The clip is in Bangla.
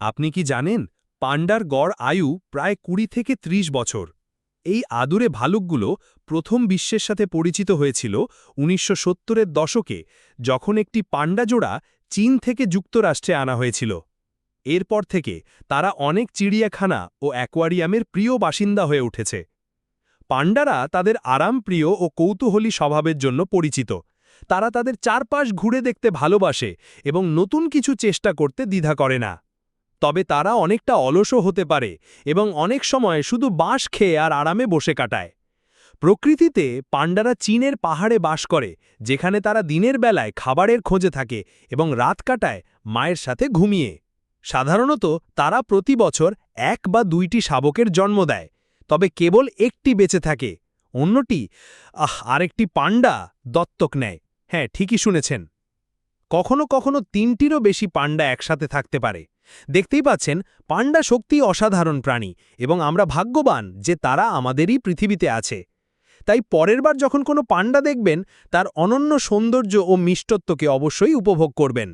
আপনি কি জানেন পান্ডার গড় আয়ু প্রায় ২০ থেকে ৩০ বছর। এই আদুরে ভালুকগুলো প্রথম বিশ্বের সাথে পরিচিত হয়েছিল ১৯৭০-এর দশকে, যখন একটি পান্ডা জোড়া চীন থেকে যুক্তরাষ্ট্রে আনা হয়েছিল। এরপর থেকে তারা অনেক চিড়িয়াখানা ও অ্যাকোয়ারিয়ামের প্রিয় বাসিন্দা হয়ে উঠেছে। পান্ডারা তাদের আরামপ্রিয় ও কৌতূহলী স্বভাবের জন্য পরিচিত। তারা তাদের চারপাশ ঘুরে দেখতে ভালোবাসে এবং নতুন কিছু চেষ্টা করতে দ্বিধা করে না। তবে তারা অনেকটা অলসও হতে পারে এবং অনেক সময় শুধু বাঁশ খেয়ে আর আরামে বসে কাটায়। প্রকৃতিতে পান্ডারা চীনের পাহাড়ে বাস করে, যেখানে তারা দিনের বেলায় খাবারের খোঁজে থাকে এবং রাত কাটায় মায়ের সাথে ঘুমিয়ে। সাধারণত তারা প্রতি বছর ১ বা ২টি শাবকের জন্ম দেয়, তবে কেবল একটি বেঁচে থাকে। অন্যটি আরেকটি পান্ডা দত্তক নেয়। হ্যাঁ, ঠিকই শুনেছেন। কখনো কখনো ৩টিরও বেশি পান্ডা একসাথে থাকতে পারে। দেখতেই পাচ্ছেন, পান্ডা সত্যিই অসাধারণ প্রাণী এবং আমরা ভাগ্যবান যে তারা আমাদেরই পৃথিবীতে আছে। তাই পরের বার যখন কোনো পান্ডা দেখবেন, তার অনন্য সৌন্দর্য ও মিষ্টত্বকে অবশ্যই উপভোগ করবেন।